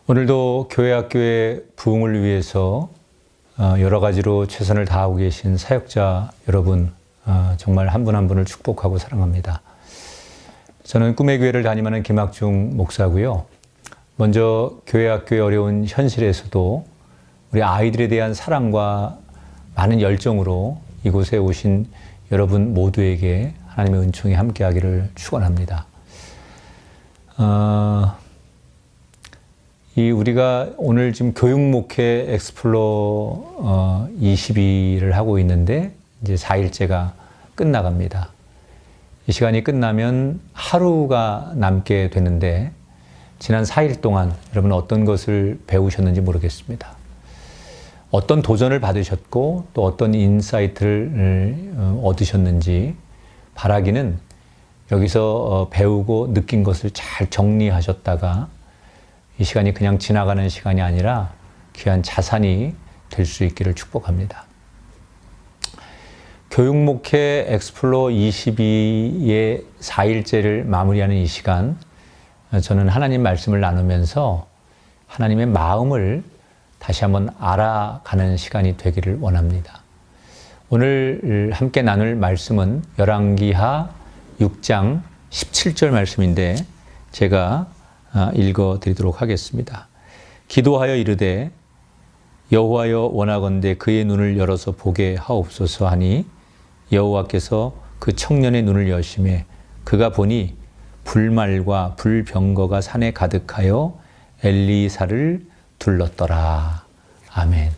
오늘도 교회 학교의 부흥을 위해서 여러 가지로 최선을 다하고 계신 사역자 여러분, 정말 한 분 한 분을 축복하고 사랑합니다. 저는 꿈의 교회를 담임하는 김학중 목사고요. 먼저 교회 학교의 어려운 현실에서도 우리 아이들에 대한 사랑과 많은 열정으로 이곳에 오신 여러분 모두에게 하나님의 은총이 함께하기를 축원합니다. 우리가 오늘 지금 교육목회 엑스플로 22를 하고 있는데 이제 4일째가 끝나갑니다. 이 시간이 끝나면 하루가 남게 되는데 지난 4일 동안 여러분 어떤 것을 배우셨는지 모르겠습니다. 어떤 도전을 받으셨고 또 어떤 인사이트를 얻으셨는지 바라기는 여기서 배우고 느낀 것을 잘 정리하셨다가 이 시간이 그냥 지나가는 시간이 아니라 귀한 자산이 될 수 있기를 축복합니다. 교육목회 엑스플로 22의 4일째를 마무리하는 이 시간, 저는 하나님 말씀을 나누면서 하나님의 마음을 다시 한번 알아가는 시간이 되기를 원합니다. 오늘 함께 나눌 말씀은 열왕기하 6장 17절 말씀인데 제가 읽어드리도록 하겠습니다. 기도하여 이르되 여호와여 원하건대 그의 눈을 열어서 보게 하옵소서 하니 여호와께서 그 청년의 눈을 여시매 그가 보니 불말과 불병거가 산에 가득하여 엘리사를 둘렀더라. 아멘.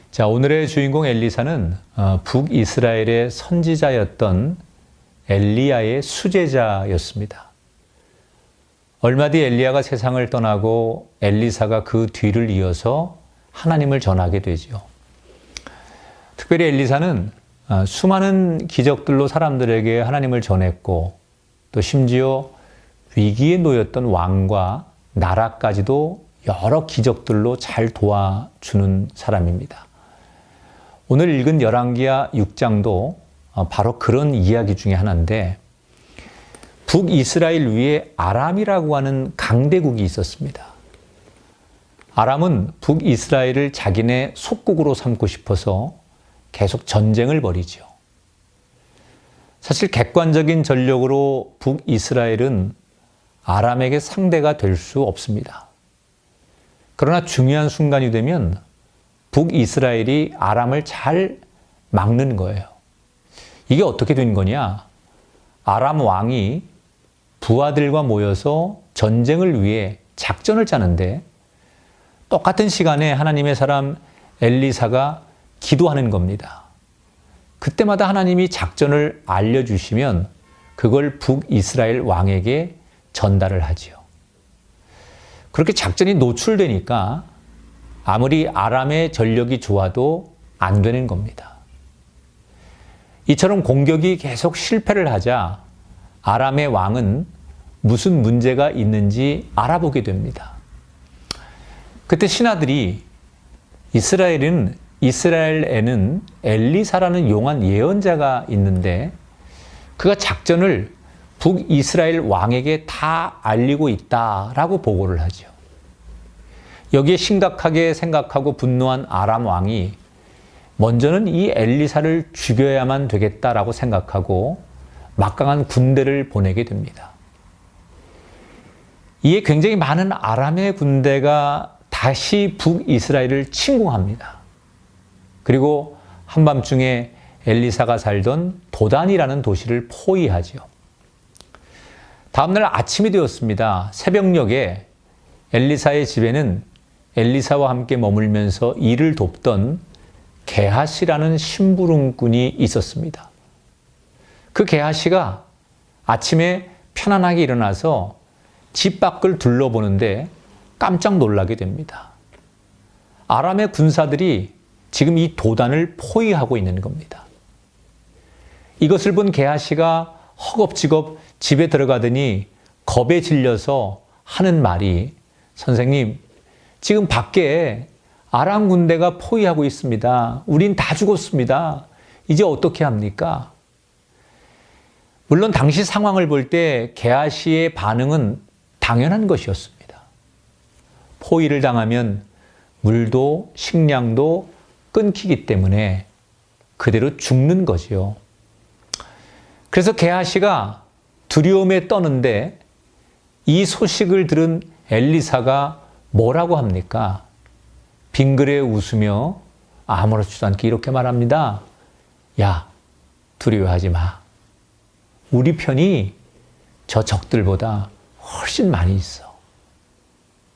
자, 오늘의 주인공 엘리사는 북이스라엘의 선지자였던 엘리야의 수제자였습니다. 얼마 뒤 엘리야가 세상을 떠나고 엘리사가 그 뒤를 이어서 하나님을 전하게 되죠. 특별히 엘리사는 수많은 기적들로 사람들에게 하나님을 전했고 또 심지어 위기에 놓였던 왕과 나라까지도 여러 기적들로 잘 도와주는 사람입니다. 오늘 읽은 열왕기하 6장도 바로 그런 이야기 중에 하나인데 북이스라엘 위에 아람이라고 하는 강대국이 있었습니다. 아람은 북이스라엘을 자기네 속국으로 삼고 싶어서 계속 전쟁을 벌이죠. 사실 객관적인 전력으로 북이스라엘은 아람에게 상대가 될 수 없습니다. 그러나 중요한 순간이 되면 북이스라엘이 아람을 잘 막는 거예요. 이게 어떻게 된 거냐? 아람 왕이 부하들과 모여서 전쟁을 위해 작전을 짜는데 똑같은 시간에 하나님의 사람 엘리사가 기도하는 겁니다. 그때마다 하나님이 작전을 알려주시면 그걸 북이스라엘 왕에게 전달을 하지요. 그렇게 작전이 노출되니까 아무리 아람의 전력이 좋아도 안 되는 겁니다. 이처럼 공격이 계속 실패를 하자 아람의 왕은 무슨 문제가 있는지 알아보게 됩니다. 그때 신하들이 이스라엘에는 엘리사라는 용한 예언자가 있는데 그가 작전을 북이스라엘 왕에게 다 알리고 있다라고 보고를 하죠. 여기에 심각하게 생각하고 분노한 아람 왕이 먼저는 이 엘리사를 죽여야만 되겠다라고 생각하고 막강한 군대를 보내게 됩니다. 이에 굉장히 많은 아람의 군대가 다시 북이스라엘을 침공합니다. 그리고 한밤중에 엘리사가 살던 도단이라는 도시를 포위하죠. 다음날 아침이 되었습니다. 새벽녘에 엘리사의 집에는 엘리사와 함께 머물면서 일을 돕던 게하시라는 심부름꾼이 있었습니다. 그 게하시가 아침에 편안하게 일어나서 집 밖을 둘러보는데 깜짝 놀라게 됩니다. 아람의 군사들이 지금 이 도단을 포위하고 있는 겁니다. 이것을 본 게하시가 허겁지겁 집에 들어가더니 겁에 질려서 하는 말이 선생님, 지금 밖에 아람 군대가 포위하고 있습니다. 우린 다 죽었습니다. 이제 어떻게 합니까? 물론 당시 상황을 볼 때 게하시의 반응은 당연한 것이었습니다. 포위를 당하면 물도 식량도 끊기기 때문에 그대로 죽는 거지요. 그래서 게하시가 두려움에 떠는데 이 소식을 들은 엘리사가 뭐라고 합니까? 빙그레 웃으며 아무렇지도 않게 이렇게 말합니다. 야, 두려워하지 마. 우리 편이 저 적들보다 훨씬 많이 있어.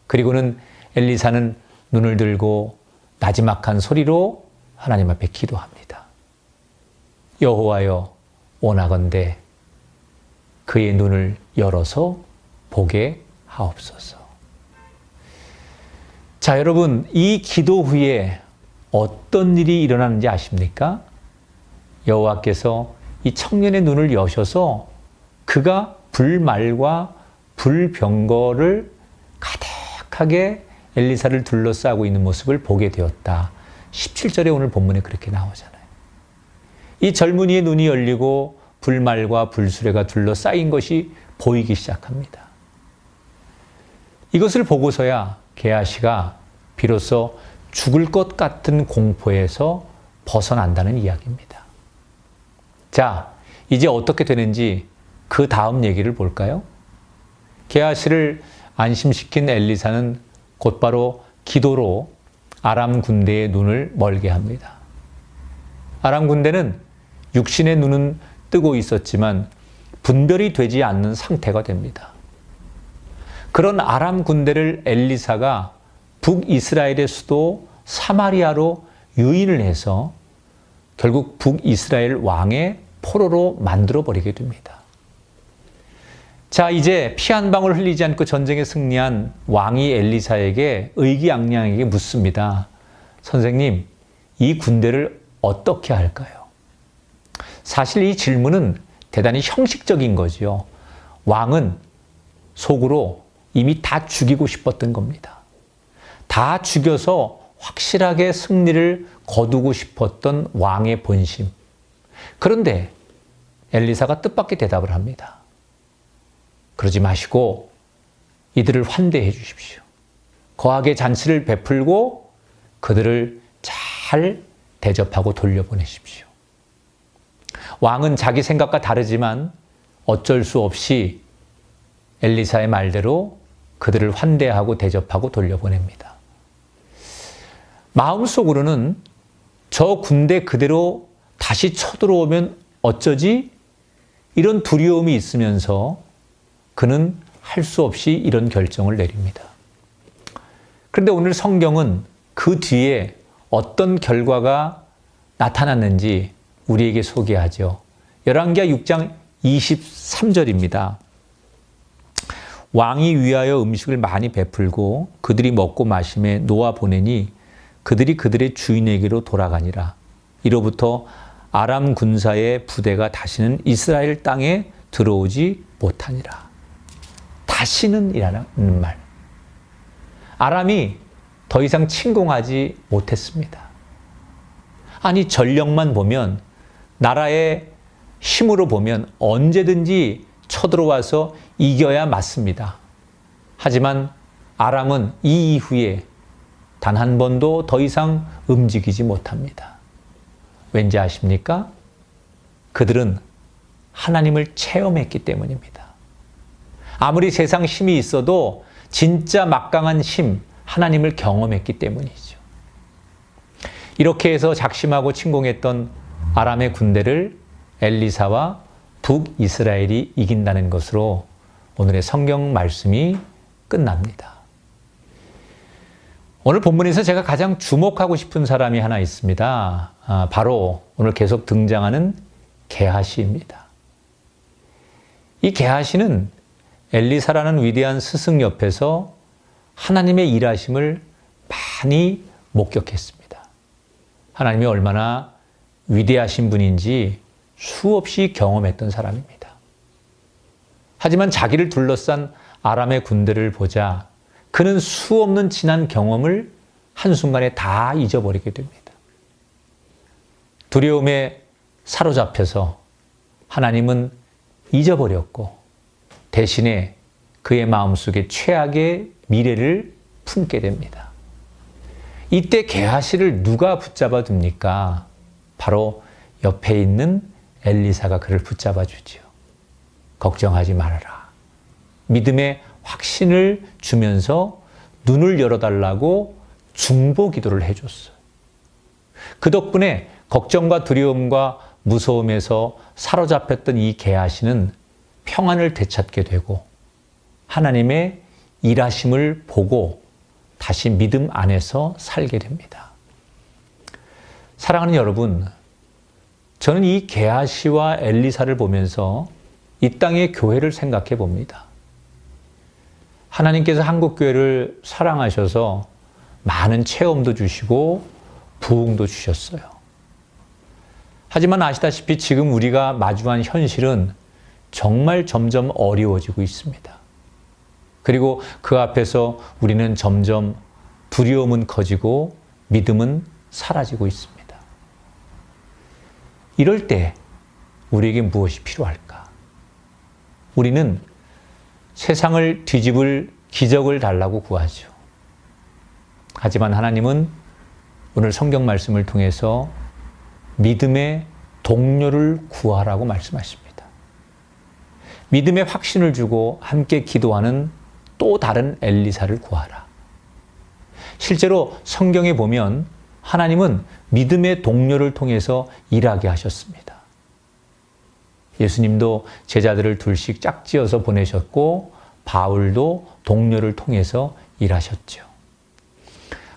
그리고는 엘리사는 눈을 들고 나지막한 소리로 하나님 앞에 기도합니다. 여호와여, 원하건대 그의 눈을 열어서 보게 하옵소서. 자, 여러분, 이 기도 후에 어떤 일이 일어나는지 아십니까? 여호와께서 이 청년의 눈을 여셔서 그가 불말과 불병거를 가득하게 엘리사를 둘러싸고 있는 모습을 보게 되었다. 17절에 오늘 본문에 그렇게 나오잖아요. 이 젊은이의 눈이 열리고 불말과 불수레가 둘러싸인 것이 보이기 시작합니다. 이것을 보고서야 게하시가 비로소 죽을 것 같은 공포에서 벗어난다는 이야기입니다. 자, 이제 어떻게 되는지 그 다음 얘기를 볼까요? 게하시를 안심시킨 엘리사는 곧바로 기도로 아람 군대의 눈을 멀게 합니다. 아람 군대는 육신의 눈은 뜨고 있었지만 분별이 되지 않는 상태가 됩니다. 그런 아람 군대를 엘리사가 북이스라엘의 수도 사마리아로 유인을 해서 결국 북이스라엘 왕의 포로로 만들어버리게 됩니다. 자, 이제 피 한 방울 흘리지 않고 전쟁에 승리한 왕이 엘리사에게 의기양양하게 묻습니다. 선생님, 이 군대를 어떻게 할까요? 사실 이 질문은 대단히 형식적인 거지요. 왕은 속으로 이미 다 죽이고 싶었던 겁니다. 다 죽여서 확실하게 승리를 거두고 싶었던 왕의 본심. 그런데 엘리사가 뜻밖의 대답을 합니다. 그러지 마시고 이들을 환대해 주십시오. 거하게 잔치를 베풀고 그들을 잘 대접하고 돌려보내십시오. 왕은 자기 생각과 다르지만 어쩔 수 없이 엘리사의 말대로 그들을 환대하고 대접하고 돌려보냅니다. 마음속으로는 저 군대 그대로 다시 쳐들어오면 어쩌지? 이런 두려움이 있으면서 그는 할 수 없이 이런 결정을 내립니다. 그런데 오늘 성경은 그 뒤에 어떤 결과가 나타났는지 우리에게 소개하죠. 열왕기하 6장 23절입니다. 왕이 위하여 음식을 많이 베풀고 그들이 먹고 마심에 놓아 보내니 그들이 그들의 주인에게로 돌아가니라. 이로부터 아람 군사의 부대가 다시는 이스라엘 땅에 들어오지 못하니라. 다시는 이라는 말. 아람이 더 이상 침공하지 못했습니다. 아니, 전력만 보면, 나라의 힘으로 보면 언제든지 쳐들어와서 이겨야 맞습니다. 하지만 아람은 이 이후에 단 한 번도 더 이상 움직이지 못합니다. 왠지 아십니까? 그들은 하나님을 체험했기 때문입니다. 아무리 세상 힘이 있어도 진짜 막강한 힘, 하나님을 경험했기 때문이죠. 이렇게 해서 작심하고 침공했던 아람의 군대를 엘리사와 북이스라엘이 이긴다는 것으로 오늘의 성경 말씀이 끝납니다. 오늘 본문에서 제가 가장 주목하고 싶은 사람이 하나 있습니다. 바로 오늘 계속 등장하는 게하시입니다. 이 게하시는 엘리사라는 위대한 스승 옆에서 하나님의 일하심을 많이 목격했습니다. 하나님이 얼마나 위대하신 분인지 수없이 경험했던 사람입니다. 하지만 자기를 둘러싼 아람의 군대를 보자 그는 수없는 지난 경험을 한순간에 다 잊어버리게 됩니다. 두려움에 사로잡혀서 하나님은 잊어버렸고 대신에 그의 마음속에 최악의 미래를 품게 됩니다. 이때 게하시를 누가 붙잡아 둡니까? 바로 옆에 있는 엘리사가 그를 붙잡아 주지요. 걱정하지 말아라. 믿음의 확신을 주면서 눈을 열어달라고 중보 기도를 해줬어요. 그 덕분에 걱정과 두려움과 무서움에서 사로잡혔던 이 게하시는 평안을 되찾게 되고 하나님의 일하심을 보고 다시 믿음 안에서 살게 됩니다. 사랑하는 여러분, 저는 이 게하시와 엘리사를 보면서 이 땅의 교회를 생각해 봅니다. 하나님께서 한국교회를 사랑하셔서 많은 체험도 주시고 부흥도 주셨어요. 하지만 아시다시피 지금 우리가 마주한 현실은 정말 점점 어려워지고 있습니다. 그리고 그 앞에서 우리는 점점 두려움은 커지고 믿음은 사라지고 있습니다. 이럴 때 우리에게 무엇이 필요할까? 우리는 세상을 뒤집을 기적을 달라고 구하죠. 하지만 하나님은 오늘 성경 말씀을 통해서 믿음의 동료를 구하라고 말씀하십니다. 믿음의 확신을 주고 함께 기도하는 또 다른 엘리사를 구하라. 실제로 성경에 보면 하나님은 믿음의 동료를 통해서 일하게 하셨습니다. 예수님도 제자들을 둘씩 짝지어서 보내셨고 바울도 동료를 통해서 일하셨죠.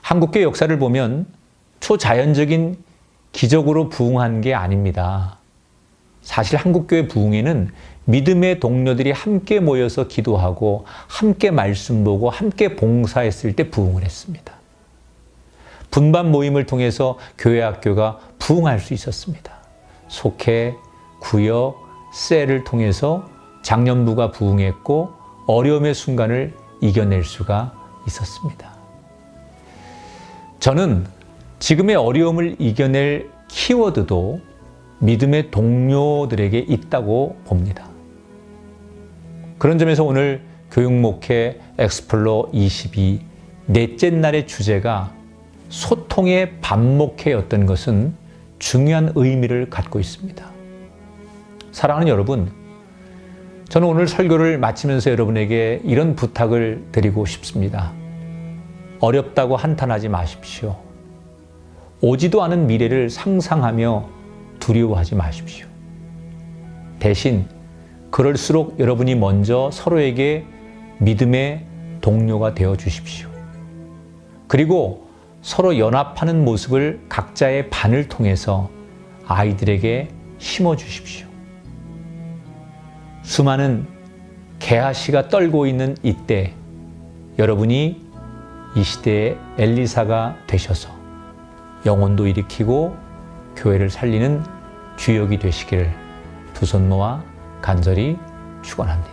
한국교회 역사를 보면 초자연적인 기적으로 부흥한 게 아닙니다. 사실 한국교회 부흥에는 믿음의 동료들이 함께 모여서 기도하고 함께 말씀 보고 함께 봉사했을 때 부흥을 했습니다. 분반 모임을 통해서 교회 학교가 부흥할 수 있었습니다. 속회, 구역, 셀을 통해서 장년부가 부흥했고 어려움의 순간을 이겨낼 수가 있었습니다. 저는 지금의 어려움을 이겨낼 키워드도 믿음의 동료들에게 있다고 봅니다. 그런 점에서 오늘 교육목회 엑스플로 22 넷째 날의 주제가 소통의 반목회였던 것은 중요한 의미를 갖고 있습니다. 사랑하는 여러분, 저는 오늘 설교를 마치면서 여러분에게 이런 부탁을 드리고 싶습니다. 어렵다고 한탄하지 마십시오. 오지도 않은 미래를 상상하며 두려워하지 마십시오. 대신 그럴수록 여러분이 먼저 서로에게 믿음의 동료가 되어 주십시오. 그리고 서로 연합하는 모습을 각자의 반을 통해서 아이들에게 심어 주십시오. 수많은 게하시가 떨고 있는 이때 여러분이 이 시대의 엘리사가 되셔서 영혼도 일으키고 교회를 살리는 주역이 되시기를 두 손 모아 간절히 축원합니다.